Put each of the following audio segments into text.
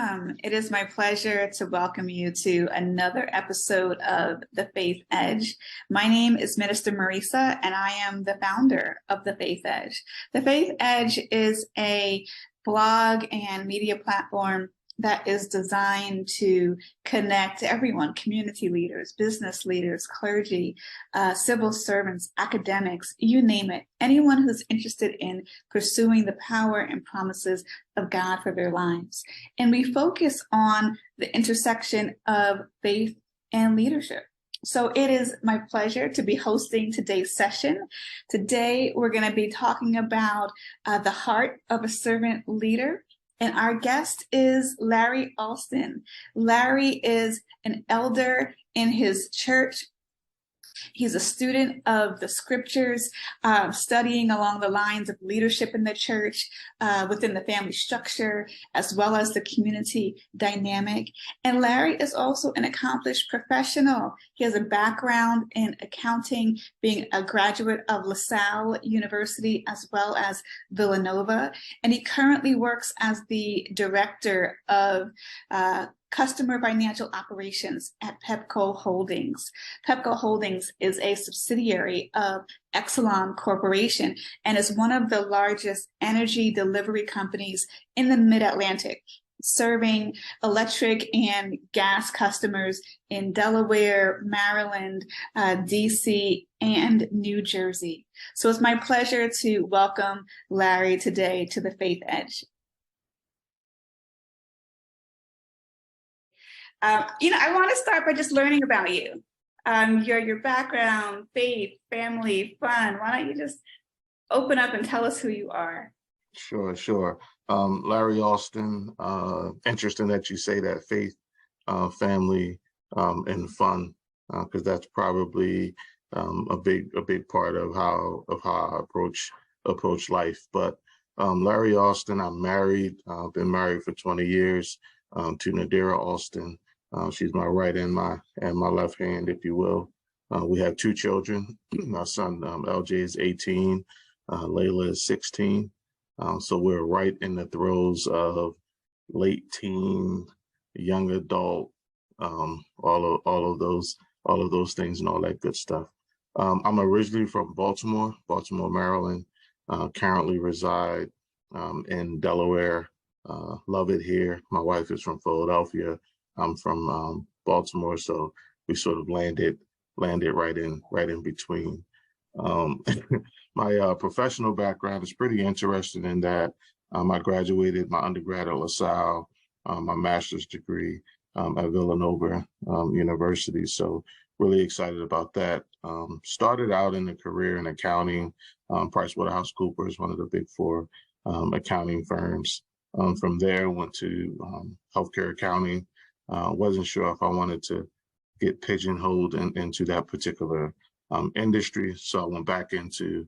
Welcome. It is my pleasure to welcome you to another episode of The Faith Edge. My name is Minister Marisa, and I am the founder of The Faith Edge. The Faith Edge is a blog and media platform that is designed to connect everyone, community leaders, business leaders, clergy, civil servants, academics, you name it, anyone who's interested in pursuing the power and promises of God for their lives. And we focus on the intersection of faith and leadership. So it is my pleasure to be hosting today's session. Today, we're going to be talking about the heart of a servant leader. And our guest is Larry Alston. Larry is an elder in his church. He's a student of the scriptures, studying along the lines of leadership in the church, within the family structure, as well as the community dynamic. And Larry is also an accomplished professional. He has a background in accounting, being a graduate of LaSalle University, as well as Villanova. And he currently works as the director of customer financial operations at Pepco Holdings. Pepco Holdings is a subsidiary of Exelon Corporation and is one of the largest energy delivery companies in the Mid-Atlantic, serving electric and gas customers in Delaware, Maryland, DC, and New Jersey. So it's my pleasure to welcome Larry today to the Faith Edge. I want to start by just learning about you, your background, faith, family, fun. Why don't you just open up and tell us who you are? Sure. Larry Alston. Interesting that you say that, faith, family, and fun, because that's probably a big part of how I approach life. But Larry Alston, I'm married. I've been married for 20 years to Nadira Alston. She's my right and my left hand, if you will. We have two children. My son LJ is 18, Layla is 16. So we're right in the throes of late teen, young adult, all of those things and all that good stuff. I'm originally from Baltimore, Maryland. Currently reside in Delaware. Love it here. My wife is from Philadelphia. I'm from Baltimore, so we sort of landed right in between. My professional background is pretty interesting in that I graduated my undergrad at LaSalle, my master's degree at Villanova University. So really excited about that. Started out in a career in accounting. PricewaterhouseCoopers, one of the big four accounting firms. From there, went to healthcare accounting. Wasn't sure if I wanted to get pigeonholed into that particular industry, so I went back into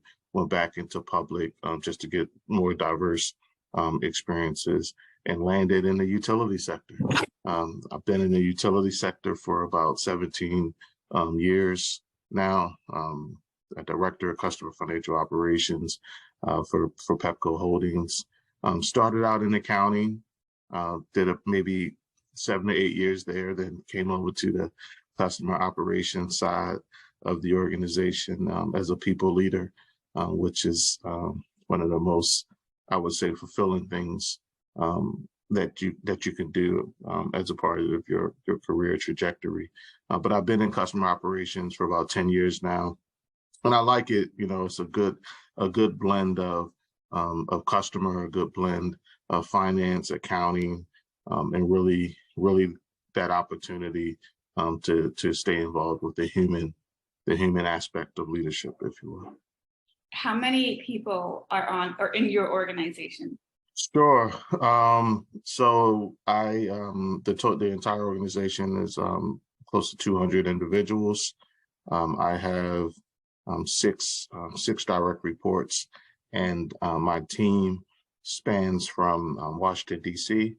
public just to get more diverse experiences, and landed in the utility sector. I've been in the utility sector for about 17 years now. A director of customer financial operations for Pepco Holdings. Started out in accounting, did maybe 7 to 8 years there, then came over to the customer operations side of the organization as a people leader, which is one of the most, I would say, fulfilling things that you can do as a part of your career trajectory. But I've been in customer operations for about 10 years now, and I like it. It's a good blend of customer, a good blend of finance, accounting, and really that opportunity to stay involved with the human aspect of leadership, if you will. How many people are on or in your organization? Sure. So the entire organization is close to 200 individuals. I have six direct reports, and my team spans from Washington, D.C.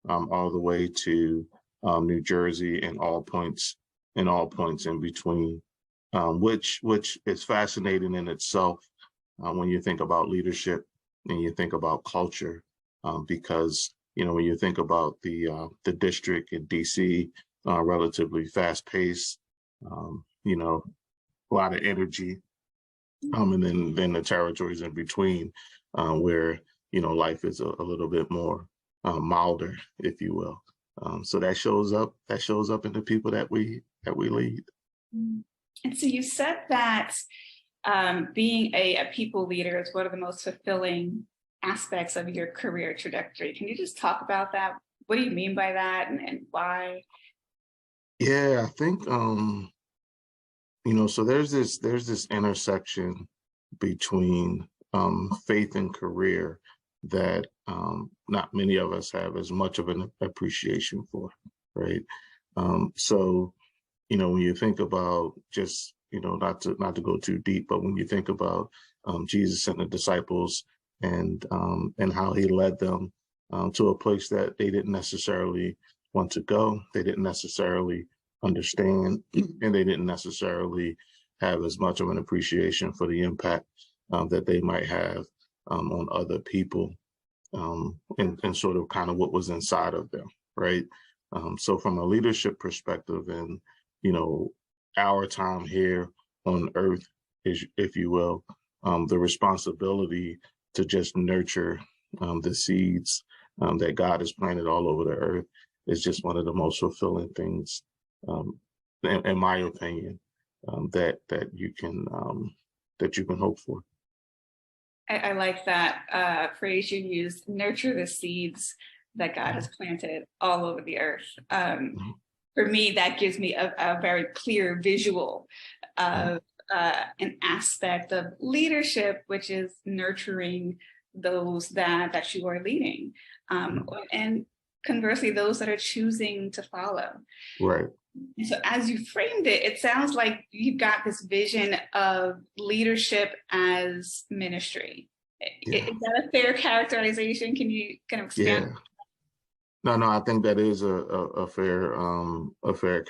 All the way to New Jersey, and all points in between, which is fascinating in itself when you think about leadership and you think about culture, because when you think about the district in DC, relatively fast paced, a lot of energy, and then the territories in between, where life is a little bit more milder, if you will. So that shows up. That shows up in the people that we lead. And so you said that being a people leader is one of the most fulfilling aspects of your career trajectory. Can you just talk about that? What do you mean by that, and why? Yeah, I think so there's this intersection between faith and career that not many of us have as much of an appreciation for, right? So when you think about just not to go too deep, but when you think about Jesus and the disciples and how he led them to a place that they didn't necessarily want to go, they didn't necessarily understand, and they didn't necessarily have as much of an appreciation for the impact that they might have on other people, and sort of kind of what was inside of them, right? So from a leadership perspective, and our time here on earth, if you will, the responsibility to just nurture the seeds that God has planted all over the earth is just one of the most fulfilling things, in my opinion, that you can hope for. I like that phrase you used, nurture the seeds that God has planted all over the earth. For me, that gives me a very clear visual of an aspect of leadership, which is nurturing those that you are leading. And conversely, those that are choosing to follow. Right. And so as you framed it, it sounds like you've got this vision of leadership as ministry. Yeah. Is that a fair characterization? Can you kind of expand? Yeah. No, I think that is a fair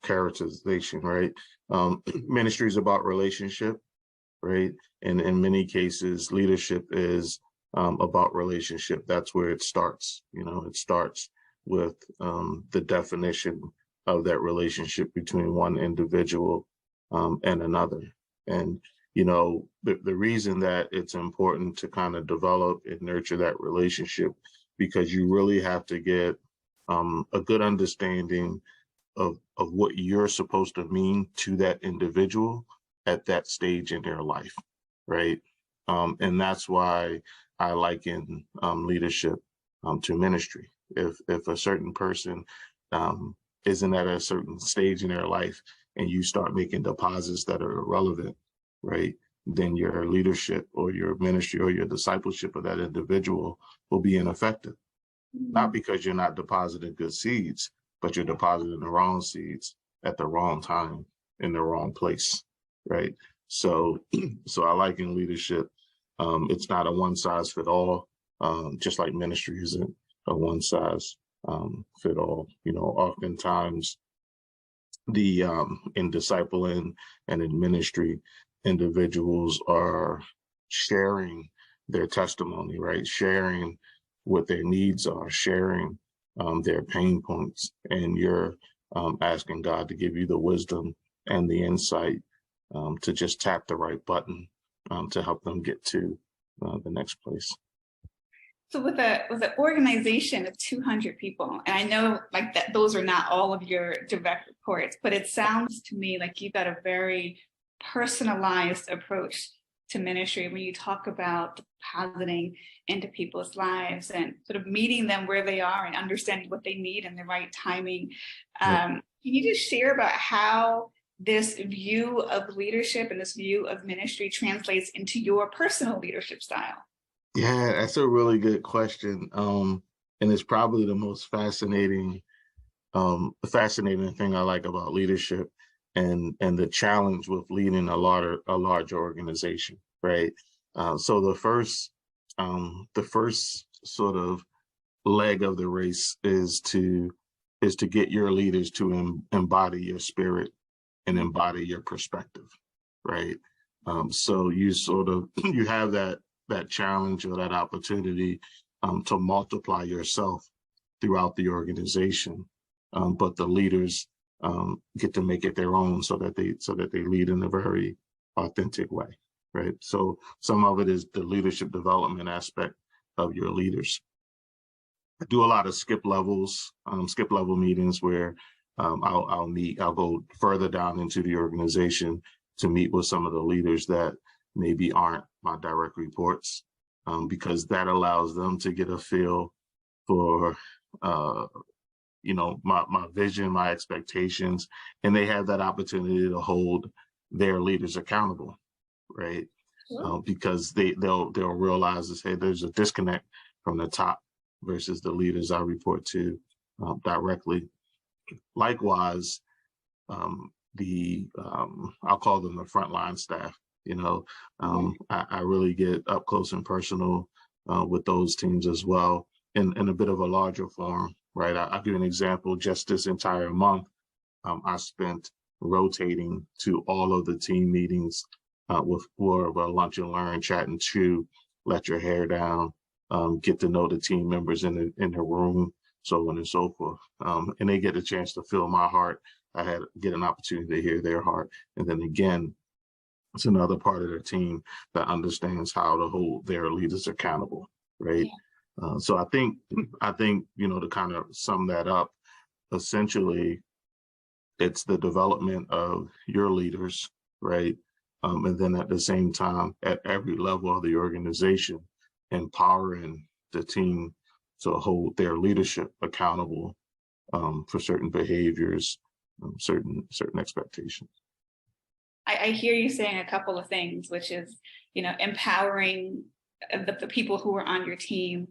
characterization, right? Ministry is about relationship, right? And in many cases, leadership is about relationship. That's where it starts. It starts with the definition of that relationship between one individual and another. And the reason that it's important to kind of develop and nurture that relationship, because you really have to get a good understanding of what you're supposed to mean to that individual at that stage in their life, right? And that's why I liken leadership to ministry. If a certain person isn't at a certain stage in their life, and you start making deposits that are irrelevant, right, then your leadership or your ministry or your discipleship of that individual will be ineffective. Not because you're not depositing good seeds, but you're depositing the wrong seeds at the wrong time in the wrong place, right? So I liken leadership. It's not a one size fit all, just like ministry isn't a one size fit all. Oftentimes in discipling and in ministry, individuals are sharing their testimony, right? Sharing what their needs are, sharing their pain points, and you're asking God to give you the wisdom and the insight to just tap the right button to help them get to the next place. So with an organization of 200 people, and I know like that those are not all of your direct reports, but it sounds to me like you've got a very personalized approach to ministry when you talk about depositing into people's lives and sort of meeting them where they are and understanding what they need and the right timing. Can you just share about how this view of leadership and this view of ministry translates into your personal leadership style? Yeah, that's a really good question. And it's probably the most fascinating thing I like about leadership and the challenge with leading a large organization, right? So the first sort of leg of the race is to get your leaders to embody your spirit and embody your perspective, right? So you have that challenge or that opportunity to multiply yourself throughout the organization, but the leaders get to make it their own, so that they lead in a very authentic way, right? So some of it is the leadership development aspect of your leaders. I do a lot of skip level meetings where I'll go further down into the organization to meet with some of the leaders that maybe aren't my direct reports, because that allows them to get a feel for my vision, my expectations, and they have that opportunity to hold their leaders accountable, right? Because they'll realize this, hey, there's a disconnect from the top versus the leaders I report to directly. Likewise, I'll call them the frontline staff. I really get up close and personal with those teams as well, in a bit of a larger form, right? I'll give you an example. Just this entire month, I spent rotating to all of the team meetings with more of a lunch and learn, chat and chew, let your hair down, get to know the team members in the room, so on and so forth. And they get a chance to feel my heart. I get an opportunity to hear their heart. And then again, it's another part of their team that understands how to hold their leaders accountable, right? Yeah. So I think, to kind of sum that up, essentially, it's the development of your leaders, right? And then at the same time, at every level of the organization, empowering the team to hold their leadership accountable for certain behaviors, certain expectations. I hear you saying a couple of things, which is, empowering the people who are on your team,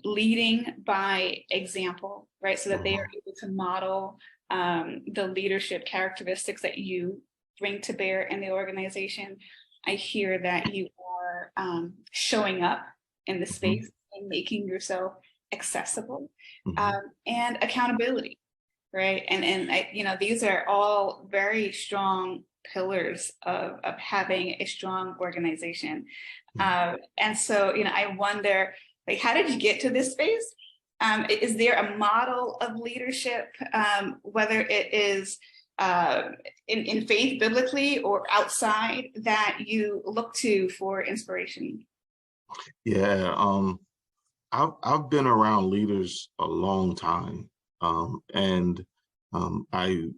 leading by example, right? So that they are able to model the leadership characteristics that you bring to bear in the organization. I hear that you are showing up in the space and making yourself accessible, and accountability, right? And these are all very strong pillars of having a strong organization. And so, I wonder, how did you get to this space? Is there a model of leadership, whether it is in faith biblically or outside, that you look to for inspiration? Yeah, I've been around leaders a long time, and I've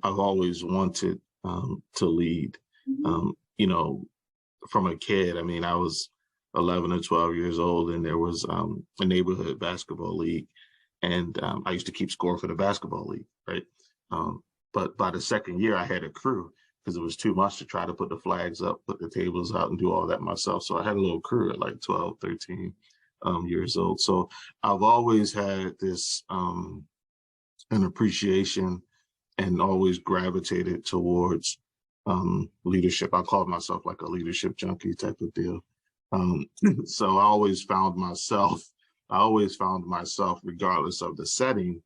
always wanted to lead. From a kid, I was 11 or 12 years old, and there was a neighborhood basketball league, and I used to keep score for the basketball league, right? But by the second year, I had a crew, because it was too much to try to put the flags up, put the tables out, and do all that myself. So I had a little crew at like 12, 13 years old. So I've always had this an appreciation and always gravitated towards leadership. I called myself like a leadership junkie type of deal. So I always found myself, regardless of the setting,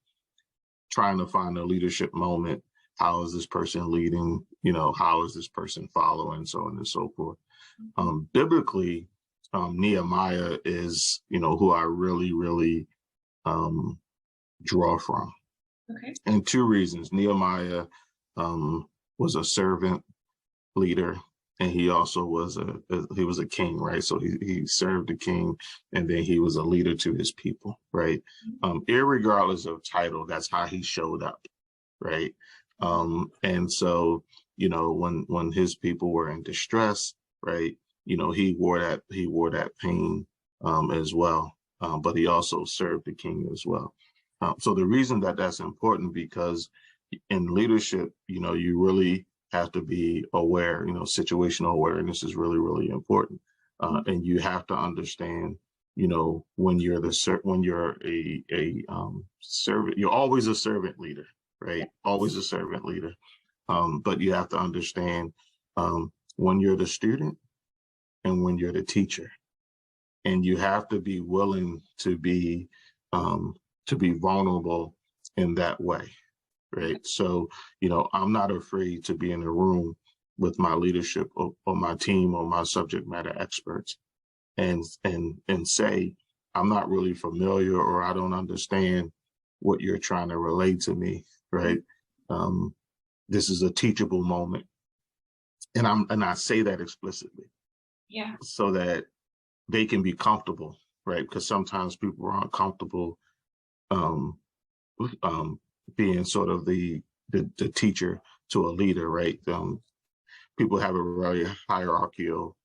trying to find a leadership moment. How is this person leading? How is this person following? So on and so forth. Biblically, Nehemiah is, who I really, really draw from. Okay. And two reasons. Nehemiah was a servant leader, and he also was a king, right? So he served the king, and then he was a leader to his people, right? Irregardless of title, that's how he showed up, right? And so, when his people were in distress, right, he wore that pain as well, but he also served the king as well. So the reason that that's important, because in leadership, you really have to be aware. Situational awareness is really, really important, and you have to understand, when you're a servant, you're always a servant leader, right? Always a servant leader, but you have to understand when you're the student and when you're the teacher, and you have to be willing to be vulnerable in that way. Right. So, I'm not afraid to be in a room with my leadership or my team or my subject matter experts and say, I'm not really familiar, or I don't understand what you're trying to relate to me, right? This is a teachable moment. And I say that explicitly. Yeah. So that they can be comfortable, right? Because sometimes people aren't comfortable um, being sort of the teacher to a leader, right? People have a very hierarchical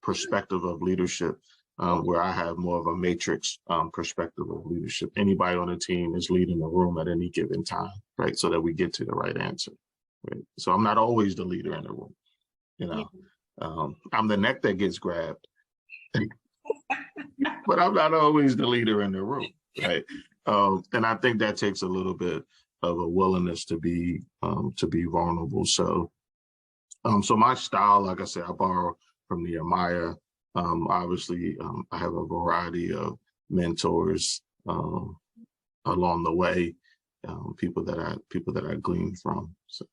perspective of leadership, where I have more of a matrix perspective of leadership. Anybody on the team is leading the room at any given time, right? So that we get to the right answer, right? So I'm not always the leader in the room, you know. I'm the neck that gets grabbed, but I'm not always the leader in the room, right? And I think that takes a little bit of a willingness to be vulnerable. So my style, like I said, I borrow from Nehemiah. Obviously, I have a variety of mentors along the way, people that I glean from. So.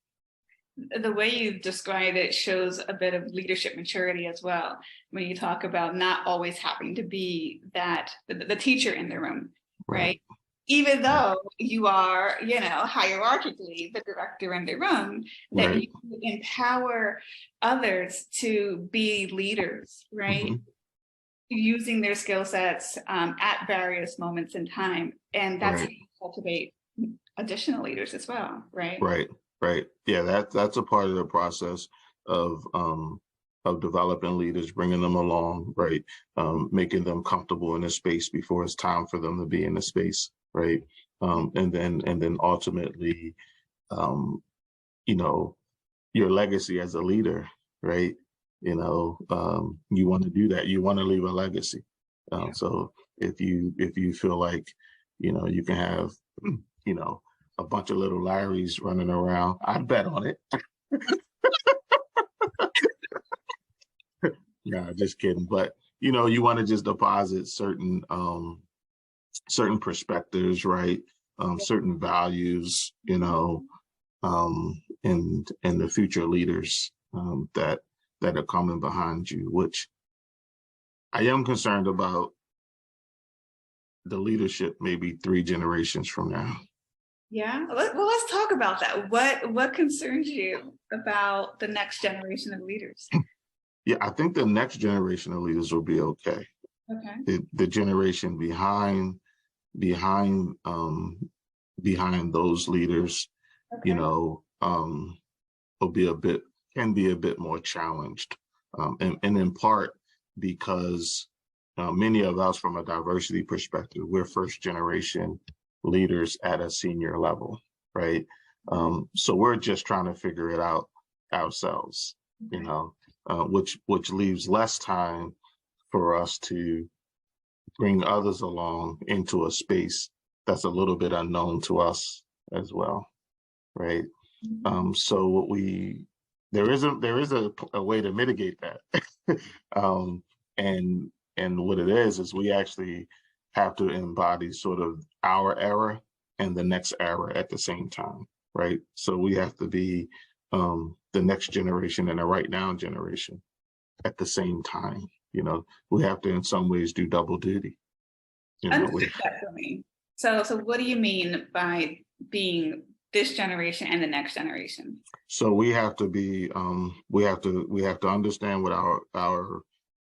The way you describe it shows a bit of leadership maturity as well. When you talk about not always having to be the teacher in the room, right? Even though you are, hierarchically the director in the room, that you empower others to be leaders, right? Using their skill sets at various moments in time. And that's how you cultivate additional leaders as well, right? Right. Yeah, that's a part of the process of developing leaders, bringing them along, right? Making them comfortable in a space before it's time for them to be in the space, right? And then ultimately, your legacy as a leader, right? You want to do that. You want to leave a legacy. So if you feel like, you can have, a bunch of little Larrys running around, I'd bet on it. No, just kidding. But you want to just deposit certain perspectives, right? Certain values, and the future leaders that are coming behind you, which I am concerned about the leadership maybe 3 generations from now. Yeah. Well, let's talk about that. What concerns you about the next generation of leaders? Yeah, I think the next generation of leaders will be okay. Okay. The generation behind those leaders, will can be a bit more challenged, and in part because many of us, from a diversity perspective, we're first generation leaders at a senior level, right? So we're just trying to figure it out ourselves, which leaves less time for us to bring others along into a space that's a little bit unknown to us as well, right? So there is a way to mitigate that, and what it is we actually have to embody sort of our era and the next era at the same time, right? So we have to be the next generation and the right now generation at the same time. We have to in some ways do double duty. Unpack that for me. So what do you mean by being this generation and the next generation? So we have to be we have to understand what our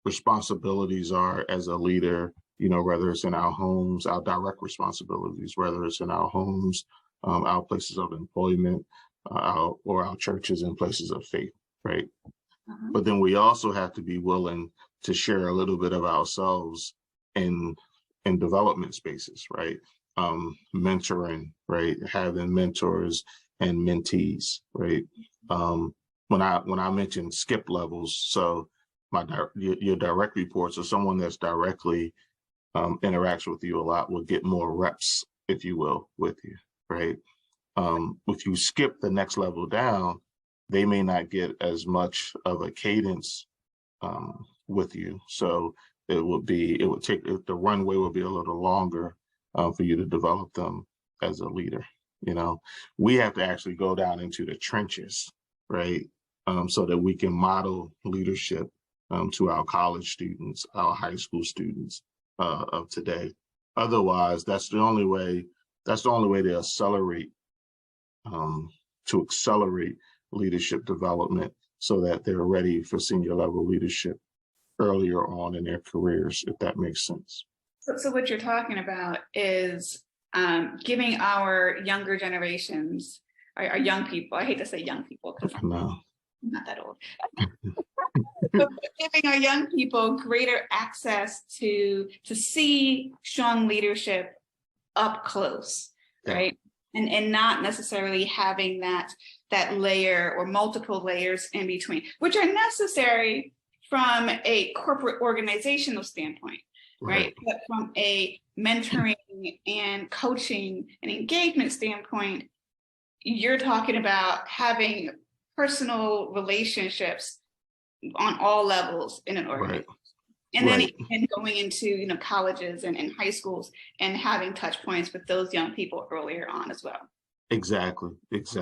responsibilities are as a leader, whether it's in our homes, our direct responsibilities, whether it's in our homes, our places of employment, or our churches and places of faith, right? But then we also have to be willing to share a little bit of ourselves in development spaces, right? Mentoring, right? Having mentors and mentees, right? When I mentioned skip levels, so your direct reports, or someone that's directly interacts with you a lot, will get more reps, if you will, with you, right? If you skip the next level down, they may not get as much of a cadence with you. So the runway will be a little longer for you to develop them as a leader. We have to actually go down into the trenches, right? So that we can model leadership to our college students, our high school students, of today. Otherwise, that's the only way. That's the only way to accelerate leadership development, so that they're ready for senior level leadership earlier on in their careers, if that makes sense. So what you're talking about is giving our younger generations, our young people, I hate to say young people because I'm not that old, but giving our young people greater access to see strong leadership up close, right? And not necessarily having that layer or multiple layers in between, which are necessary from a corporate organizational standpoint, right? But from a mentoring and coaching and engagement standpoint, you're talking about having personal relationships on all levels in an organization. And then even going into colleges and high schools and having touch points with those young people earlier on as well. Exactly. It's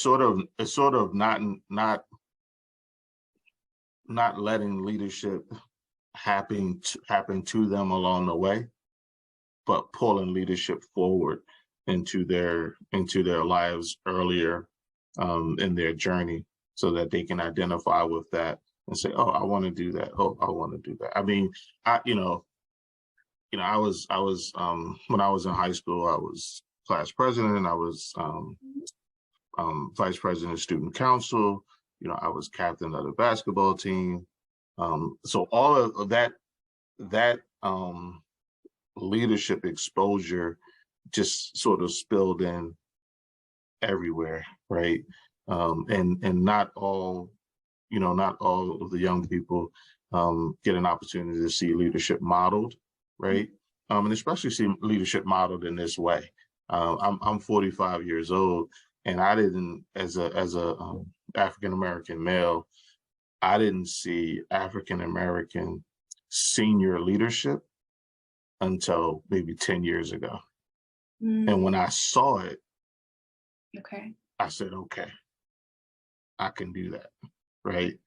sort of not letting leadership happen to them along the way, but pulling leadership forward into their lives earlier in their journey, so that they can identify with that and say, "Oh, I want to do that. Oh, I want to do that." I mean, I was when I was in high school, I was class president. I was vice president of student council. I was captain of the basketball team. So all of that leadership exposure just sort of spilled in everywhere, right? And not all of the young people get an opportunity to see leadership modeled, right? And especially see leadership modeled in this way. I'm 45 years old, and I didn't, as a African American male, I didn't see African American senior leadership until maybe 10 years ago. And when I saw it, I said, okay, I can do that, right?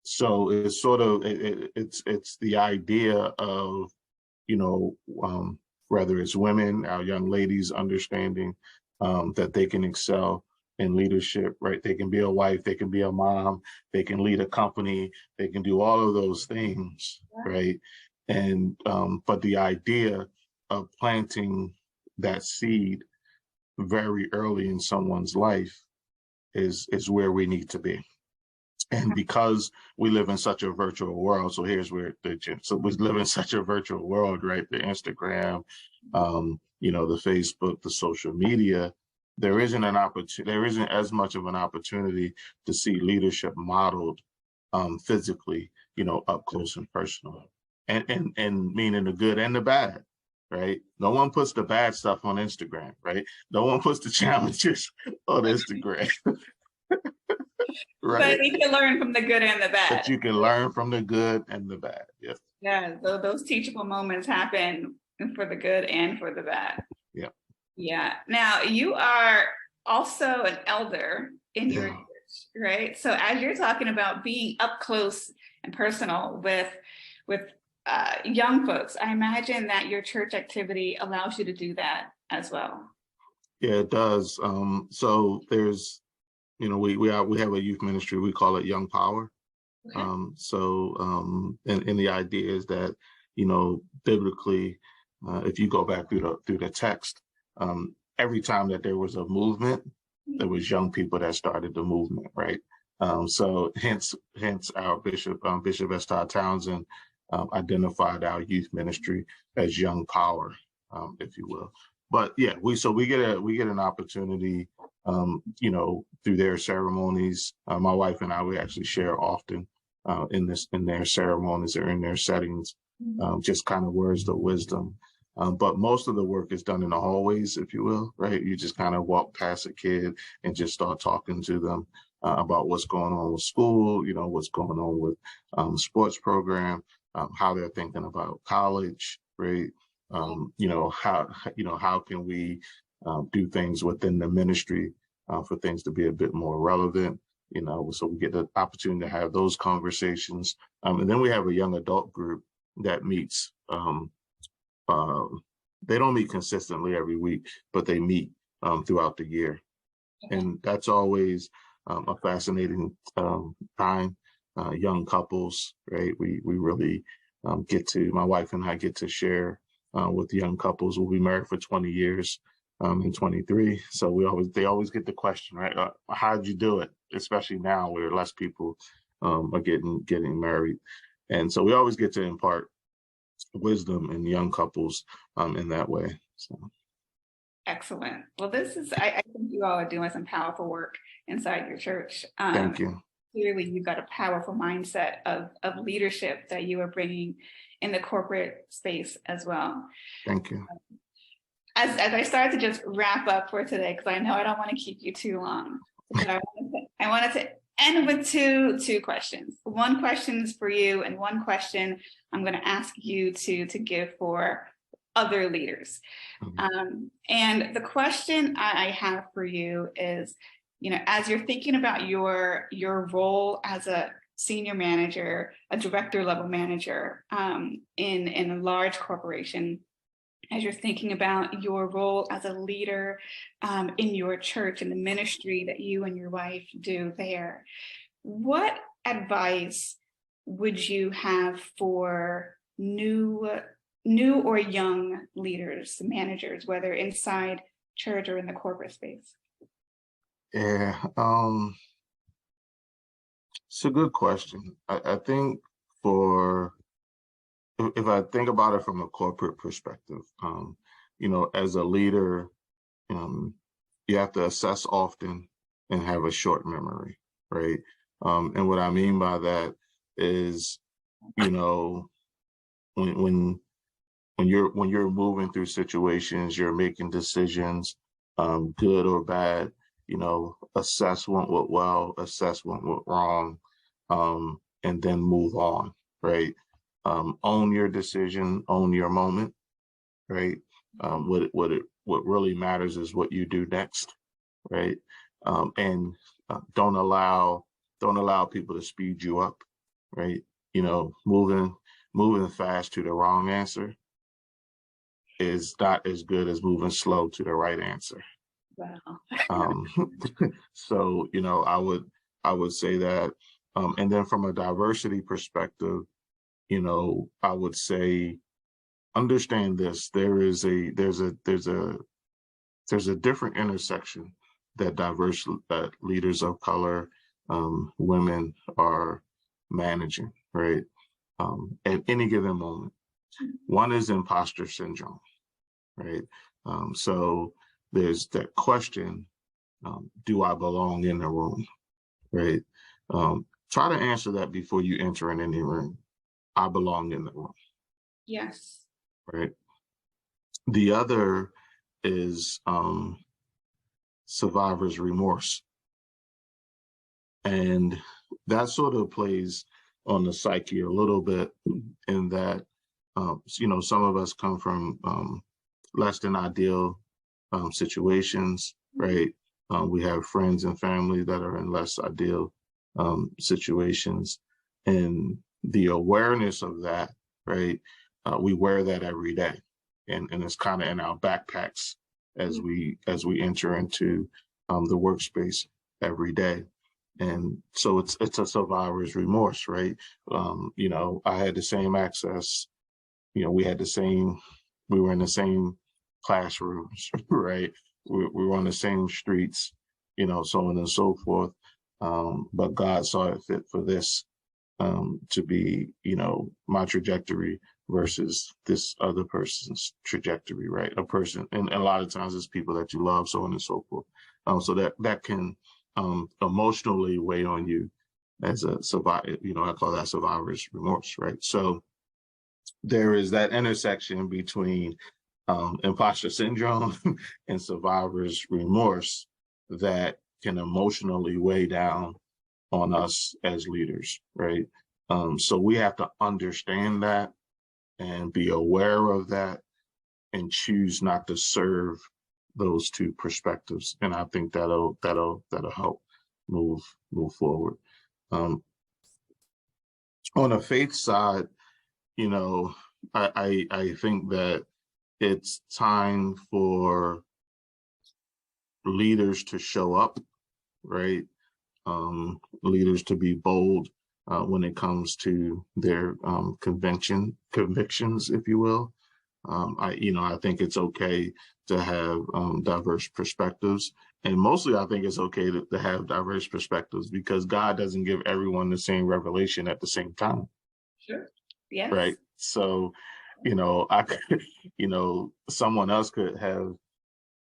So it's sort of, it's the idea of, whether it's women, our young ladies understanding that they can excel in leadership, right? They can be a wife, they can be a mom, they can lead a company, they can do all of those things, right? And, but the idea of planting that seed very early in someone's life is where we need to be. And because we live in such a virtual world, so here's where we live in such a virtual world, right? The Instagram, the Facebook, the social media, there isn't as much of an opportunity to see leadership modeled physically, up close and personal, and meaning the good and the bad, right? No one puts the bad stuff on Instagram, right? No one puts the challenges on Instagram. Right. But you can learn from the good and the bad. But you can learn from the good and the bad. Yes. Yeah. So those teachable moments happen for the good and for the bad. Yeah. Yeah. Now you are also an elder in your church, right? So as you're talking about being up close and personal with young folks, I imagine that your church activity allows you to do that as well. Yeah, it does. So there's, we have a youth ministry. We call it Young Power. Okay. And the idea is that, biblically, if you go back through the text, every time that there was a movement, there was young people that started the movement, right? So hence our Bishop S. Todd Townsend identified our youth ministry as Young Power, if you will. But yeah, we get an opportunity, through their ceremonies. My wife and I, we actually share often in their ceremonies or in their settings, just kind of words of wisdom. But most of the work is done in the hallways, if you will, right? You just kind of walk past a kid and just start talking to them about what's going on with school, what's going on with sports program, how they're thinking about college, right? How can we do things within the ministry for things to be a bit more relevant, so we get the opportunity to have those conversations. And then we have a young adult group that meets. They don't meet consistently every week, but they meet throughout the year. And that's always a fascinating time. Young couples, right? We really my wife and I get to share with young couples. We'll be married for 20 years in 23. So they always get the question, right? How'd you do it? Especially now where less people are getting married. And so we always get to impart wisdom in young couples in that way. So. Excellent. Well, I think you all are doing some powerful work inside your church. Thank you. Clearly, you've got a powerful mindset of leadership that you are bringing in the corporate space as well. Thank you. As I start to just wrap up for today, because I know I don't want to keep you too long, but I wanted to end with two questions. One question is for you, and one question I'm going to ask you to give for other leaders. And the question I have for you is, as you're thinking about your role as a senior manager, a director level manager in a large corporation, as you're thinking about your role as a leader in your church and the ministry that you and your wife do there, what advice would you have for new or young leaders, managers, whether inside church or in the corporate space? Yeah, it's a good question. I think if I think about it from a corporate perspective, as a leader, you have to assess often and have a short memory, right? And what I mean by that is, when you're moving through situations, you're making decisions, good or bad, assess what went well, assess what went wrong, and then move on, right? Own your decision, own your moment, right? What really matters is what you do next, right? And don't allow people to speed you up, right? Moving fast to the wrong answer is not as good as moving slow to the right answer. Wow. So, I would say that, and then from a diversity perspective, I would say, understand this: there's a different intersection that leaders of color, women are managing, right? At any given moment. One is imposter syndrome, right? So there's that question, do I belong in the room, right? Try to answer that before you enter in any room. I belong in the room. Yes. Right. The other is survivor's remorse. And that sort of plays on the psyche a little bit in that, some of us come from less than ideal situations, right? We have friends and family that are in less ideal situations. And the awareness of that, right? We wear that every day. And it's kind of in our backpacks as we enter into the workspace every day. And so it's a survivor's remorse, right? I had the same access, we were in the same classrooms, right? We were on the same streets, so on and so forth. But God saw it fit for this to be, my trajectory versus this other person's trajectory, right? A person, and a lot of times it's people that you love, so on and so forth. So that can emotionally weigh on you as a survivor. I call that survivor's remorse, right? So there is that intersection between imposter syndrome and survivor's remorse that can emotionally weigh down on us as leaders, right? So we have to understand that and be aware of that and choose not to serve those two perspectives. And I think that'll help move forward. On the faith side, you know, I think that it's time for leaders to show up, right? Leaders to be bold when it comes to their convictions, if you will. I think it's okay to have diverse perspectives, and mostly I think it's okay to have diverse perspectives because God doesn't give everyone the same revelation at the same time, Sure. Yes. right? So, I could, someone else could have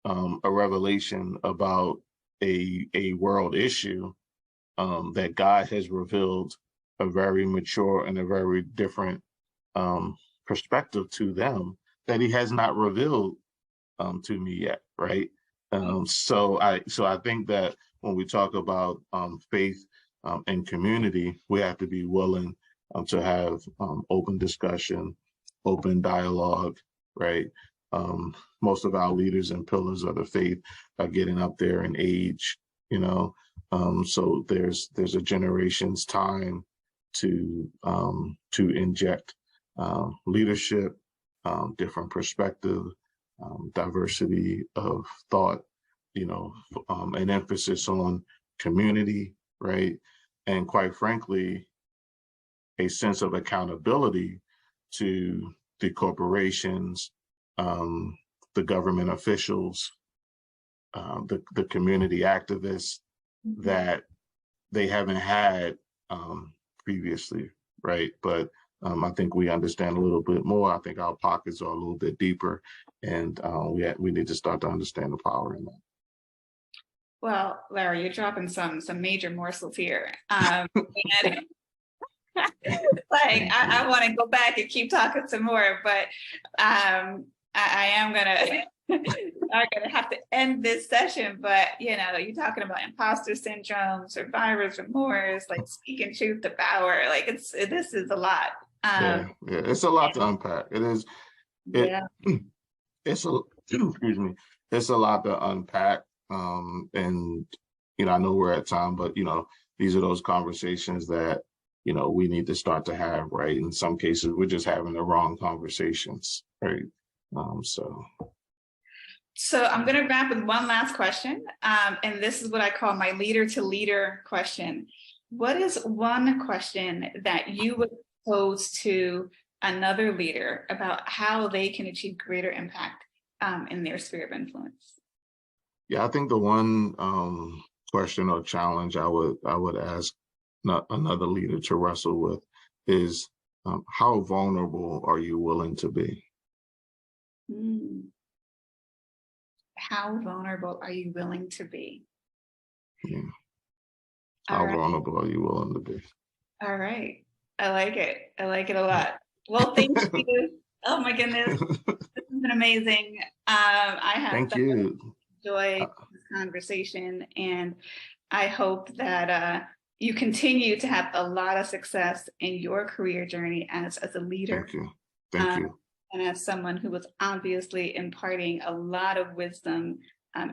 a revelation about a world issue that God has revealed a very mature and a very different um, perspective to them that He has not revealed to me yet, right? So I think that when we talk about faith and community, we have to be willing to have open discussion, open dialogue, right? Most of our leaders and pillars of the faith are getting up there in age, so there's a generation's time to inject leadership, different perspective, diversity of thought, an emphasis on community, right? And quite frankly, a sense of accountability to the corporations, the government officials, the community activists that they haven't had previously, right? But I think we understand a little bit more. I think our pockets are a little bit deeper, and we need to start to understand the power in that. Well, Larry, you're dropping some major morsels here. Like I want to go back and keep talking some more, but I am gonna are gonna have to end this session. But you're talking about imposter syndrome, survivor's remorse, like speaking truth to power. Like this is a lot. Yeah, it's a lot to unpack. It is. It's a excuse me. It's a lot to unpack. And I know we're at time, but these are those conversations that we need to start to have, right? In some cases, we're just having the wrong conversations, right? So I'm going to wrap with one last question, and this is what I call my leader to leader question. What is one question that you would pose to another leader about how they can achieve greater impact in their sphere of influence? Yeah, I think the one question or challenge I would ask another leader to wrestle with is how vulnerable are you willing to be? How vulnerable are you willing to be? Yeah. How vulnerable are you willing to be? All right. I like it. I like it a lot. Well, thank you. Oh my goodness. This has been amazing. I have Thank you. Enjoyed this conversation, and I hope that you continue to have a lot of success in your career journey as a leader. Thank you. Thank you. And as someone who was obviously imparting a lot of wisdom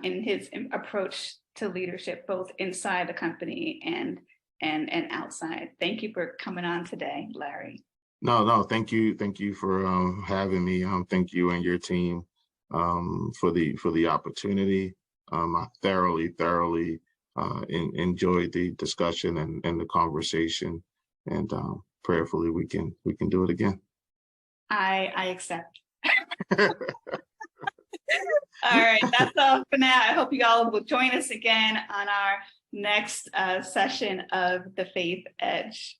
in his approach to leadership, both inside the company and outside. Thank you for coming on today, Larry. No, thank you. Thank you for having me. Thank you and your team for the opportunity. I thoroughly enjoyed the discussion and the conversation, and prayerfully we can do it again. I accept. All right, that's all for now. I hope you all will join us again on our next session of The Faith Edge.